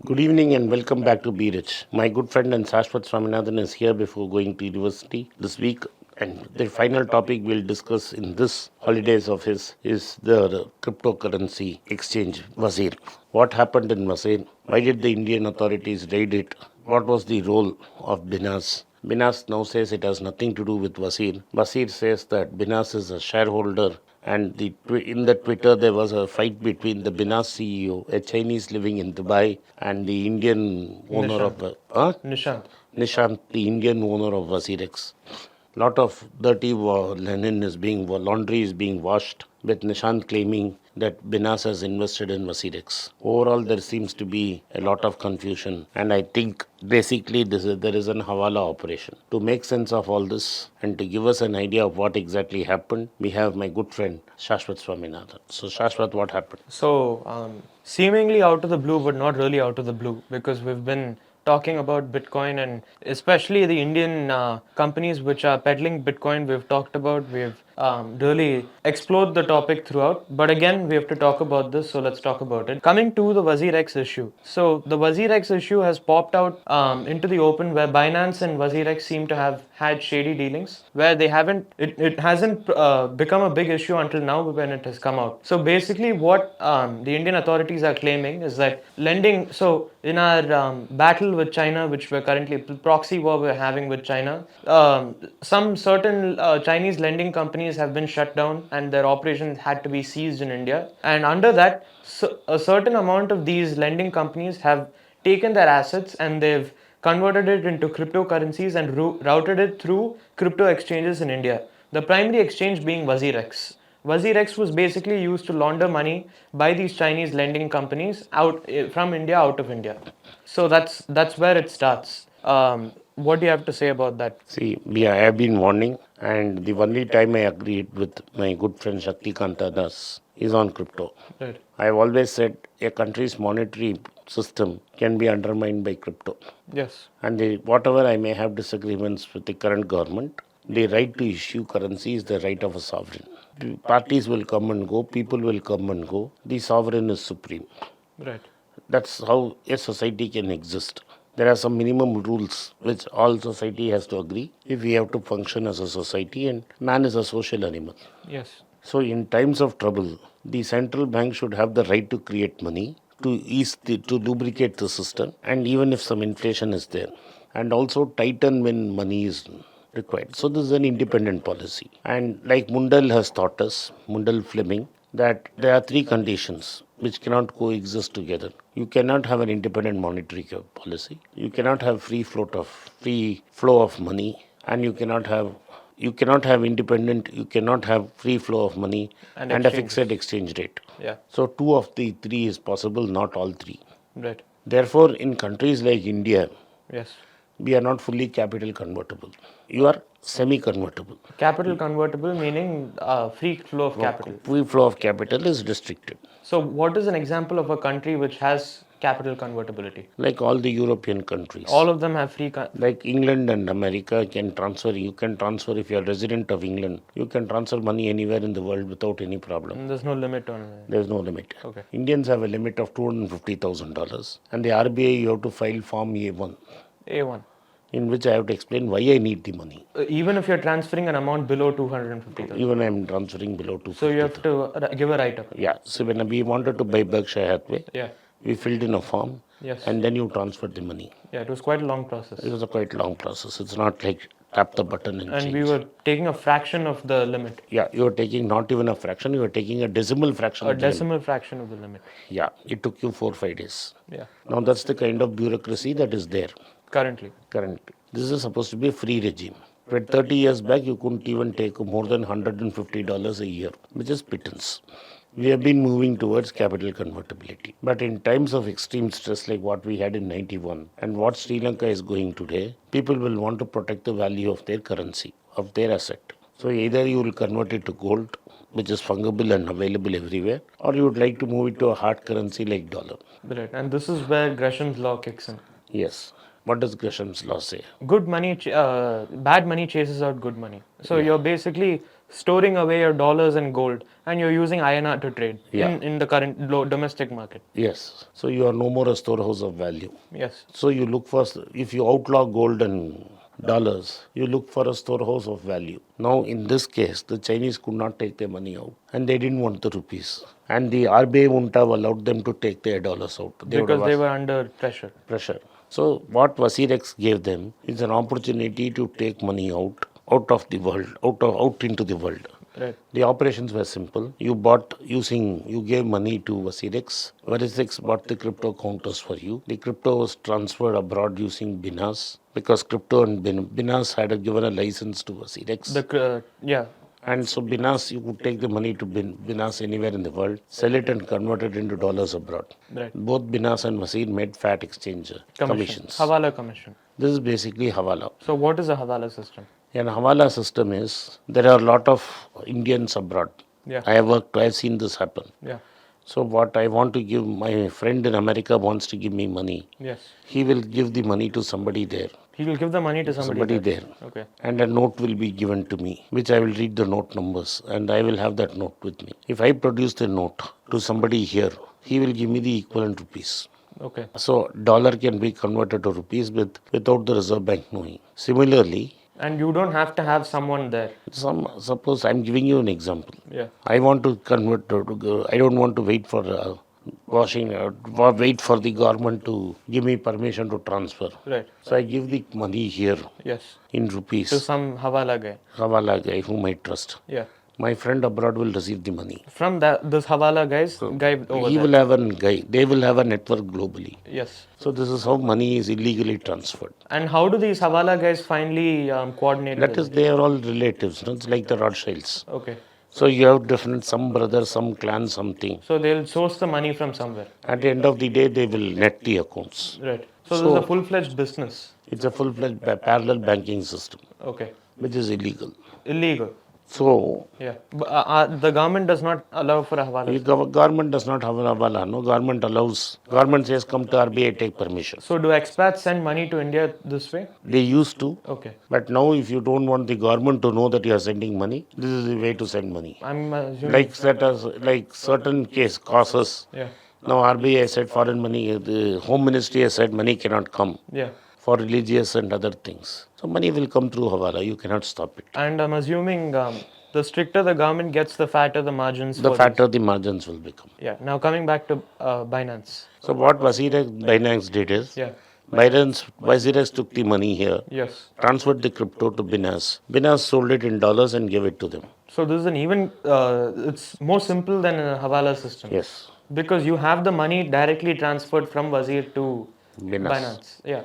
Good evening and welcome back to Be Rich. My good friend and Sashwat Swaminathan is here before going to university this week, and the final topic we'll discuss in this holidays of his is the cryptocurrency exchange Wazir. What happened in Wazir? Why did the Indian authorities raid it? What was the role of Binance? Binance now says it has nothing to do with Wazir. Wazir says that Binance is a shareholder, and in the Twitter there was a fight between the Binance CEO, a Chinese living in Dubai, and the Indian owner Nishant. of Nishant. Nishant, the Indian owner of Wazir X. Lot of dirty laundry is being washed, with Nishant claiming that Binance has invested in Wasirex. Overall, there seems to be a lot of confusion, and I think basically there is an Hawala operation. To make sense of all this and to give us an idea of what exactly happened, we have my good friend Shashwat Swaminathan. So, Shashwat, what happened? Seemingly out of the blue, but not really out of the blue, because we've been talking about Bitcoin and especially the Indian companies which are peddling Bitcoin. We've really explored the topic throughout. But again, we have to talk about this, so let's talk about it. Coming to the Wazir X issue. So the Wazir X issue has popped out into the open, where Binance and Wazir X seem to have had shady dealings, where it hasn't become a big issue until now when it has come out. So basically, what the Indian authorities are claiming is that lending. So in our battle with China, which we're currently proxy war we're having with China, some certain Chinese lending companies have been shut down and their operations had to be seized in India. And under that, so a certain amount of these lending companies have taken their assets and they've converted it into cryptocurrencies and routed it through crypto exchanges in India. The primary exchange being WazirX. WazirX was basically used to launder money by these Chinese lending companies out from India, out of India. So that's where it starts. What do you have to say about that? See, I have been warning, and the only time I agreed with my good friend Shakti Das is on crypto. Right. I have always said a country's monetary system can be undermined by crypto. Yes. And whatever I may have disagreements with the current government, the right to issue currency is the right of a sovereign. The parties will come and go, people will come and go. The sovereign is supreme. Right. That's how a society can exist. There are some minimum rules which all society has to agree if we have to function as a society, and man is a social animal. Yes. So, in times of trouble, the central bank should have the right to create money, to lubricate the system, and even if some inflation is there, and also tighten when money is required. So, this is an independent policy. And like Mundell has taught us, Mundell Fleming, that there are three conditions which cannot coexist together. You cannot have an independent monetary policy. You cannot have free flow of money, and you cannot have free flow of money and a fixed exchange rate. Yeah. So two of the three is possible, not all three. Right. Therefore, in countries like India, Yes. we are not fully capital convertible. You are semi-convertible. Capital convertible meaning free flow of capital. Free flow of capital is restricted. So, what is an example of a country which has capital convertibility? Like all the European countries. All of them have free. Like England and America can transfer. You can transfer if you are resident of England. You can transfer money anywhere in the world without any problem. And there's no limit on it. There's no limit. Okay. Indians have a limit of $250,000, and the RBI you have to file Form A1. A1. In which I have to explain why I need the money. Even if you're transferring an amount below 250,000. Even I am transferring below 250,000. So you have to give a write-up. Yeah. So when we wanted to buy Berkshire Hathaway, Yeah. we filled in a form. Yes. And then you transferred the money. Yeah, it was quite a long process. It was a quite long process. It's not like tap the button and change. We were taking a fraction of the limit. Yeah, you were taking not even a fraction, you were taking a decimal fraction. A decimal fraction of the limit. Yeah, it took you 4-5 days. Yeah. Now that's the kind of bureaucracy that is there. Currently. This is supposed to be a free regime. But 30 years back, you couldn't even take more than $150 a year, which is pittance. We have been moving towards capital convertibility. But in times of extreme stress like what we had in 91 and what Sri Lanka is going today, people will want to protect the value of their currency, of their asset. So either you will convert it to gold, which is fungible and available everywhere, or you would like to move it to a hard currency like dollar. Right. And this is where Gresham's law kicks in. Yes. What does Gresham's law say? Bad money chases out good money. So you're basically storing away your dollars and gold, and you're using INR to trade Yeah. in the current domestic market. Yes. So you are no more a storehouse of value. Yes. So you look for, if you outlaw gold and dollars, you look for a storehouse of value. Now, in this case, the Chinese could not take their money out and they didn't want the rupees. And the RBI wouldn't have allowed them to take their dollars out. Because they were under pressure. So, what Wazir X gave them is an opportunity to take money out of the world, out into the world. Right. The operations were simple. You gave money to Wazir X. Wazir X bought the crypto counters for you. The crypto was transferred abroad using Binance because crypto and Binance had given a license to Wazir X. Yeah. And so Binance, you could take the money to Binance anywhere in the world, sell it and convert it into dollars abroad. Right. Both Binance and Wazir made fat exchange commissions. Hawala commission. This is basically Hawala. So what is a Hawala system? And Hawala system is, there are a lot of Indians abroad. Yeah. I have seen this happen. Yeah. So what I want to give, my friend in America wants to give me money. Yes. He will give the money to somebody there. He will give the money to somebody there. Okay. And a note will be given to me, which I will read the note numbers and I will have that note with me. If I produce the note to somebody here, he will give me the equivalent rupees. Okay. So dollar can be converted to rupees without the Reserve Bank knowing. Similarly, and you don't have to have someone there. Suppose I'm giving you an example. Yeah. I want to convert. I don't want to wait for wait for the government to give me permission to transfer. Right. So I give the money here. Yes. In rupees. To some Hawala guy whom I trust. Yeah. My friend abroad will receive the money. From this Hawala guy over he there. will have a guy. They will have a network globally. Yes. So this is how money is illegally transferred. And how do these Hawala guys finally coordinate? That is, they are all relatives. No? It's like the Rothschilds. Okay. So you have some brothers, some clan, something. So they'll source the money from somewhere. At the end of the day, they will net the accounts. Right. So this is a full-fledged business. It's a full-fledged parallel banking system. Okay. Which is illegal. Illegal. So, yeah. The government does not allow for a Hawala. The government does not have a Hawala. No, government says come to RBI, take permission. So do expats send money to India this way? They used to. Okay. But now if you don't want the government to know that you are sending money, this is the way to send money. I'm assuming. Like certain causes. Yeah. Now RBI said foreign money, the Home Ministry has said money cannot come. Yeah. For religious and other things. So money will come through Hawala. You cannot stop it. And I'm assuming the stricter the government gets, the fatter the margins. The fatter the margins will become. Yeah. Now coming back to Binance. So what Wazir X Binance did is, Wazir X took the money here, yes, transferred the crypto to Binance. Binance sold it in dollars and gave it to them. So this is it's more simple than a Hawala system. Yes. Because you have the money directly transferred from Wazir to Binance. Yeah.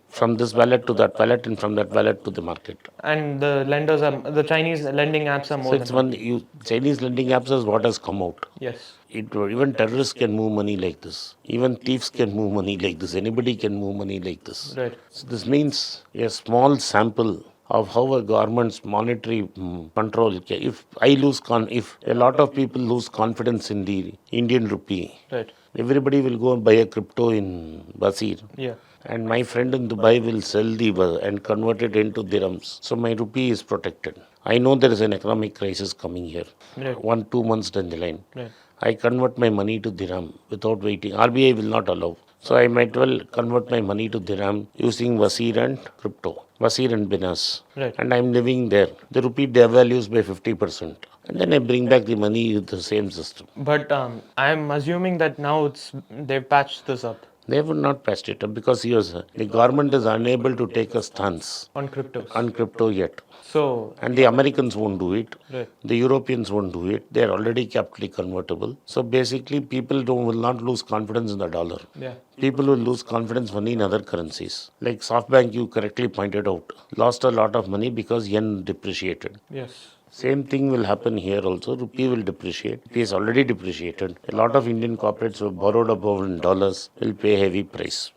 From this wallet to that wallet and from that wallet to the market. And the Chinese lending apps are more Chinese lending apps is what has come out. Yes. Even terrorists can move money like this. Even thieves can move money like this. Anybody can move money like this. Right. So this means a small sample of how a government's monetary control. If a lot of people lose confidence in the Indian rupee, right, everybody will go and buy a crypto in Wazir. Yeah. And my friend in Dubai will sell and convert it into dirhams. So my rupee is protected. I know there is an economic crisis coming here. Right. 1-2 months down the line. Right. I convert my money to dirham without waiting. RBI will not allow. So I might well convert my money to dirham using Wazir and crypto. Wazir and Binance. Right. And I'm living there. The rupee devalues by 50%. And then I bring back the money with the same system. But I'm assuming that now they've patched this up. They have not patched it up because the government is unable to take a stance on crypto yet. So, and the Americans won't do it. Right. The Europeans won't do it. They are already capitally convertible. So basically, people will not lose confidence in the dollar. Yeah. People will lose confidence only in other currencies. Like SoftBank, you correctly pointed out, lost a lot of money because yen depreciated. Yes. Same thing will happen here also. Rupee will depreciate. It is already depreciated. A lot of Indian corporates who have borrowed above in dollars will pay a heavy price.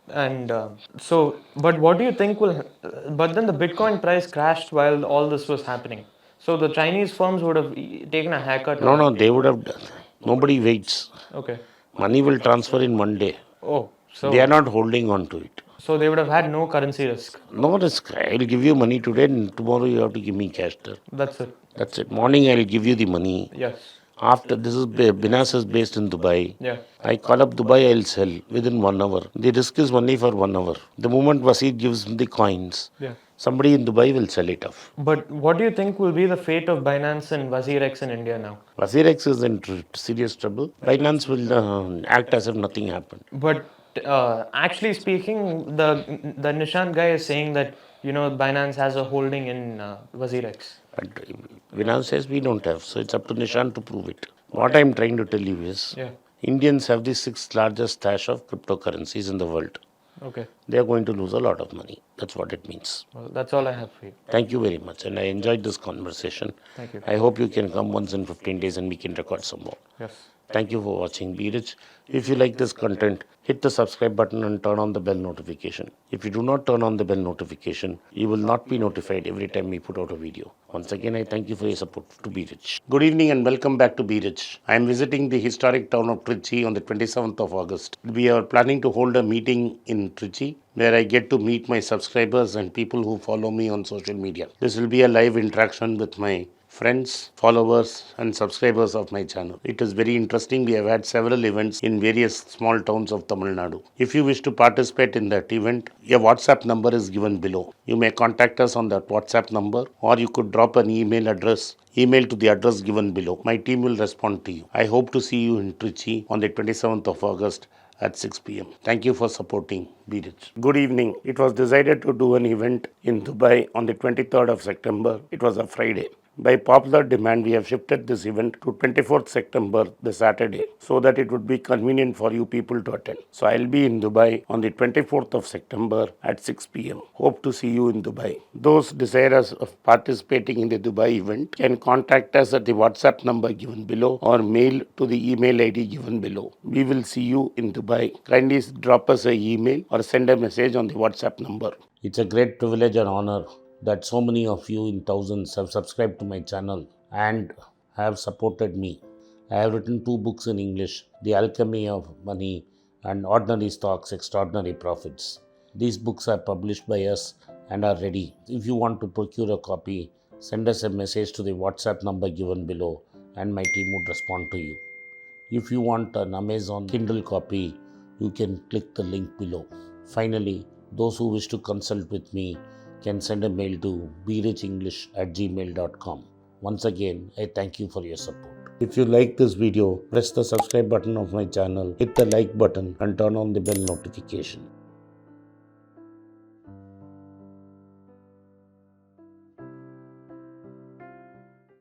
And but what do you think but then the Bitcoin price crashed while all this was happening. So the Chinese firms would have taken a haircut. No, they would have done. Nobody waits. Okay. Money will transfer in one day. Oh, so they are not holding on to it. So they would have had no currency risk. No risk. I will give you money today and tomorrow you have to give me cash there. That's it. That's it. Morning, I'll give you the money. Yes. After this is Binance is based in Dubai. Yeah. I call up Dubai, I'll sell within 1 hour. The risk is only for 1 hour. The moment Wazir gives the coins, Yeah. somebody in Dubai will sell it off. But what do you think will be the fate of Binance and Wazir X in India now? Wazir X is in serious trouble. Binance will act as if nothing happened. But actually speaking, the Nishant guy is saying that Binance has a holding in Wazir X. But Binance says we don't have, so it's up to Nishan to prove it. What I'm trying to tell you is, Yeah. Indians have the sixth largest stash of cryptocurrencies in the world. Okay. They are going to lose a lot of money. That's what it means. Well, that's all I have for you. Thank you very much, and I enjoyed this conversation. Thank you. I hope you can come once in 15 days and we can record some more. Yes. Thank you for watching. Be Rich. If you like this content, hit the subscribe button and turn on the bell notification. If you do not turn on the bell notification, you will not be notified every time we put out a video. Once again, I thank you for your support to Be Rich. Good evening and welcome back to Be Rich. I am visiting the historic town of Trichy on the 27th of August. We are planning to hold a meeting in Trichy where I get to meet my subscribers and people who follow me on social media. This will be a live interaction with my friends, followers and subscribers of my channel. It is very interesting. We have had several events in various small towns of Tamil Nadu. If you wish to participate in that event, a WhatsApp number is given below. You may contact us on that WhatsApp number, or you could drop an email to the address given below. My team will respond to you. I hope to see you in Trichy on the 27th of August at 6 p.m. Thank you for supporting Be Rich. Good evening. It was decided to do an event in Dubai on the 23rd of September. It was a Friday. By popular demand, we have shifted this event to 24th September, the Saturday, so that it would be convenient for you people to attend. So I'll be in Dubai on the 24th of September at 6 p.m. Hope to see you in Dubai. Those desirous of participating in the Dubai event can contact us at the WhatsApp number given below or mail to the email ID given below. We will see you in Dubai. Kindly drop us an email or send a message on the WhatsApp number. It's a great privilege and honor that so many of you in thousands have subscribed to my channel and have supported me. I have written 2 books in English, The Alchemy of Money and Ordinary Stocks, Extraordinary Profits. These books are published by us and are ready. If you want to procure a copy, send us a message to the WhatsApp number given below and my team would respond to you. If you want an Amazon Kindle copy, you can click the link below. Finally, those who wish to consult with me can send a mail to berichenglish@gmail.com. Once again, I thank you for your support. If you like this video, press the subscribe button of my channel, hit the like button and turn on the bell notification.